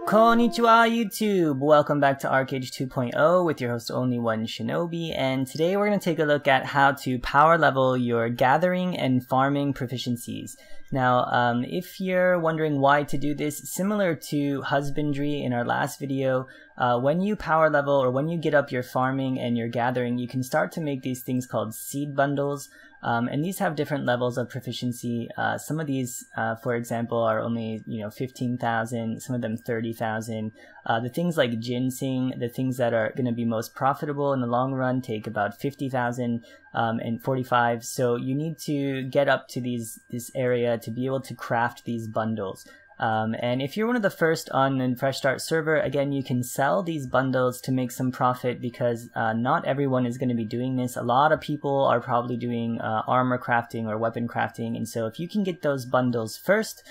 Konnichiwa YouTube! Welcome back to Archeage 2.0 with your host OnlyOneShinobi, and today we're going to take a look at how to power level your gathering and farming proficiencies. Now, if you're wondering why to do this, similar to husbandry in our last video, when you power level or when you get up your farming and your gathering, you can start to make these things called seed bundles. And these have different levels of proficiency. Some of these, for example, are only 15,000, some of them 30,000. The things like ginseng, the things that are going to be most profitable in the long run, take about 50,000 and 45. So you need to get up to this area to be able to craft these bundles. And if you're one of the first on a Fresh Start server, again, you can sell these bundles to make some profit because not everyone is going to be doing this. A lot of people are probably doing armor crafting or weapon crafting, and so if you can get those bundles first,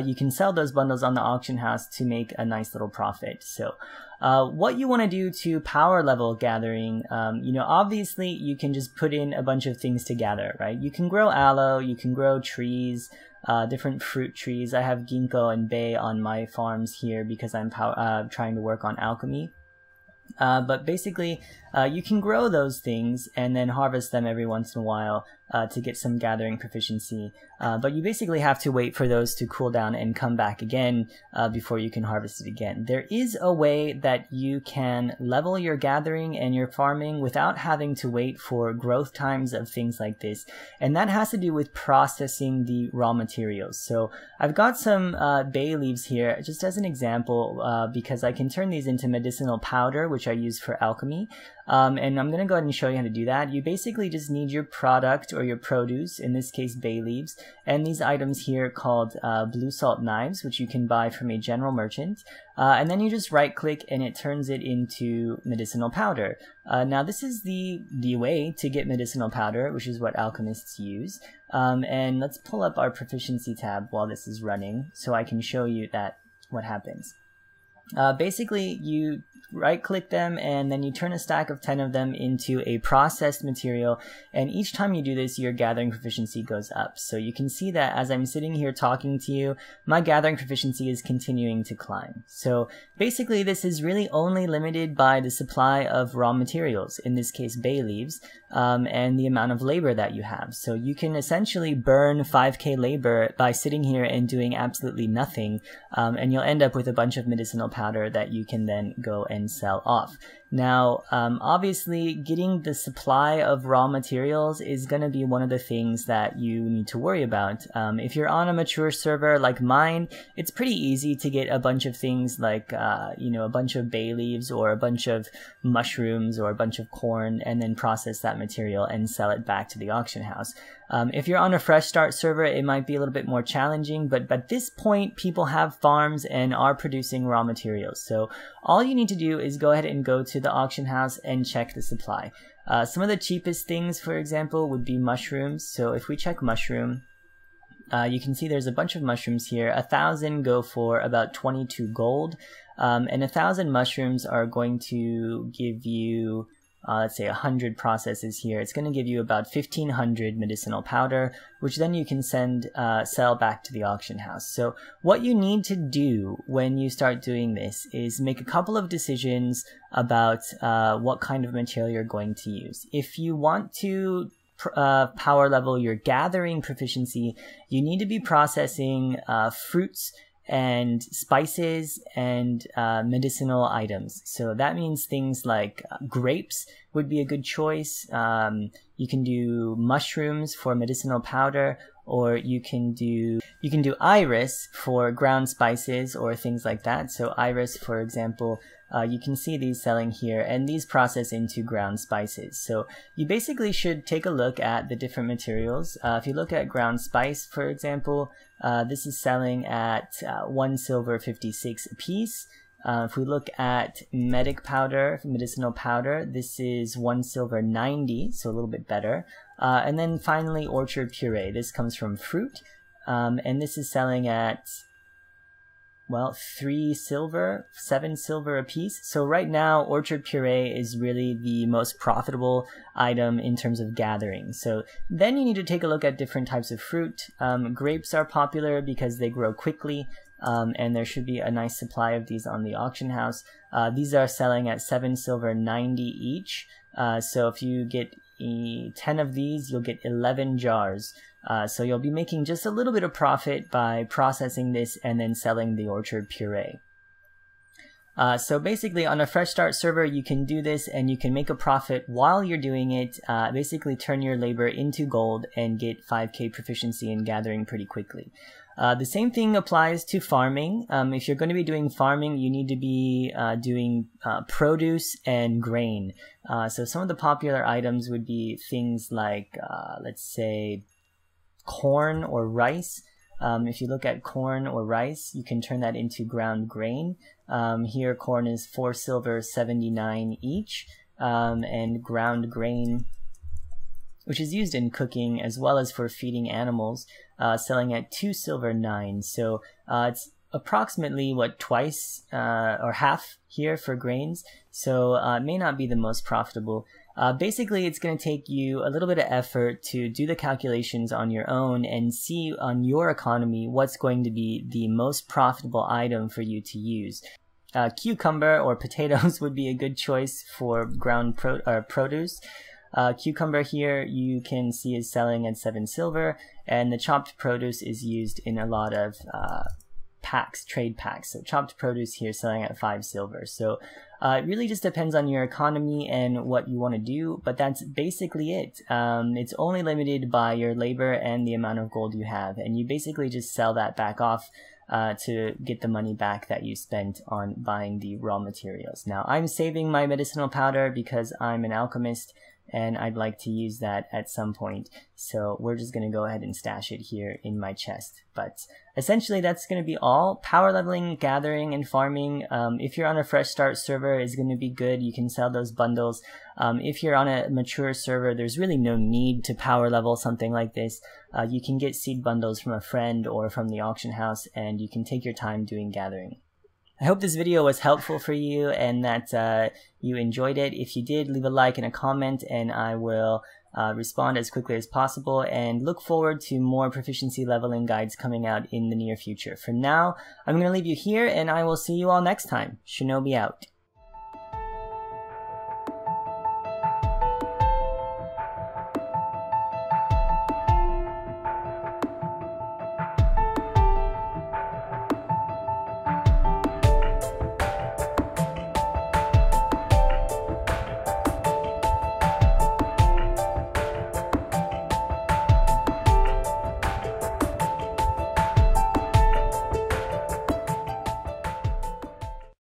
you can sell those bundles on the auction house to make a nice little profit. So what you want to do to power level gathering, obviously you can just put in a bunch of things to gather, right? You can grow aloe, you can grow trees, different fruit trees. I have ginkgo and bay on my farms here because I'm trying to work on alchemy. But basically, you can grow those things and then harvest them every once in a while to get some gathering proficiency. But you basically have to wait for those to cool down and come back again before you can harvest it again. There is a way that you can level your gathering and your farming without having to wait for growth times of things like this. And that has to do with processing the raw materials. So I've got some bay leaves here just as an example because I can turn these into medicinal powder, which I use for alchemy. And I'm going to go ahead and show you how to do that. You basically just need your product or your produce, in this case bay leaves, and these items here called blue salt knives, which you can buy from a general merchant. And then you just right click and it turns it into medicinal powder. Now this is the way to get medicinal powder, which is what alchemists use. And let's pull up our proficiency tab while this is running so I can show you what happens. Basically, you right-click them and then you turn a stack of 10 of them into a processed material, and each time you do this, your gathering proficiency goes up. So you can see that as I'm sitting here talking to you, my gathering proficiency is continuing to climb. So basically, this is really only limited by the supply of raw materials, in this case bay leaves, and the amount of labor that you have. So you can essentially burn 5k labor by sitting here and doing absolutely nothing, and you'll end up with a bunch of medicinal powder that you can then go and sell off. Now, obviously, getting the supply of raw materials is going to be one of the things that you need to worry about. If you're on a mature server like mine, it's pretty easy to get a bunch of things like, a bunch of bay leaves or a bunch of mushrooms or a bunch of corn, and then process that material and sell it back to the auction house. If you're on a Fresh Start server, it might be a little bit more challenging, but at this point, people have farms and are producing raw materials. So all you need to do is go ahead and go to the auction house and check the supply. Some of the cheapest things, for example, would be mushrooms. So if we check mushroom, you can see there's a bunch of mushrooms here. 1,000 go for about 22 gold, and 1,000 mushrooms are going to give you let's say 100 processes here. It's going to give you about 1,500 medicinal powder, which then you can sell back to the auction house. So what you need to do when you start doing this is make a couple of decisions about what kind of material you're going to use. If you want to power level your gathering proficiency, you need to be processing fruits and spices and medicinal items. So that means things like grapes would be a good choice. You can do mushrooms for medicinal powder, or you can do iris for ground spices or things like that. So iris, for example, you can see these selling here, and these process into ground spices. So you basically should take a look at the different materials. If you look at ground spice, for example, this is selling at 1 silver 56 a piece. If we look at medicinal powder, this is 1 silver 90, so a little bit better. And then finally, orchard puree. This comes from fruit, and this is selling at, well, 3 silver, 7 silver a piece. So right now, orchard puree is really the most profitable item in terms of gathering. So then you need to take a look at different types of fruit. Grapes are popular because they grow quickly. and there should be a nice supply of these on the auction house. These are selling at 7 silver 90 each, so if you get 10 of these, you'll get 11 jars. So you'll be making just a little bit of profit by processing this and then selling the orchard puree. So basically on a fresh start server, you can do this and you can make a profit while you're doing it, basically turn your labor into gold and get 5k proficiency in gathering pretty quickly. The same thing applies to farming. If you're going to be doing farming, you need to be doing produce and grain. So some of the popular items would be things like, let's say, corn or rice. If you look at corn or rice, you can turn that into ground grain. Here corn is 4 silver 79 each, and ground grain, which is used in cooking as well as for feeding animals, selling at 2 silver 9. So it's approximately what, twice or half here for grains, so it may not be the most profitable. Basically, it's going to take you a little bit of effort to do the calculations on your own and see on your economy what's going to be the most profitable item for you to use. Cucumber or potatoes would be a good choice for ground produce. Cucumber here you can see is selling at 7 silver, and the chopped produce is used in a lot of trade packs. So chopped produce here selling at 5 silver. So it really just depends on your economy and what you want to do, but that's basically it. It's only limited by your labor and the amount of gold you have, and you basically just sell that back off to get the money back that you spent on buying the raw materials. Now I'm saving my medicinal powder because I'm an alchemist and I'd like to use that at some point, so we're just going to go ahead and stash it here in my chest. But essentially that's going to be all. Power leveling, gathering, and farming, if you're on a fresh start server, is going to be good. You can sell those bundles. If you're on a mature server, there's really no need to power level something like this. You can get seed bundles from a friend or from the auction house, and you can take your time doing gathering. I hope this video was helpful for you and that you enjoyed it. If you did, leave a like and a comment, and I will respond as quickly as possible, and look forward to more proficiency leveling guides coming out in the near future. For now, I'm going to leave you here, and I will see you all next time. Shinobi out.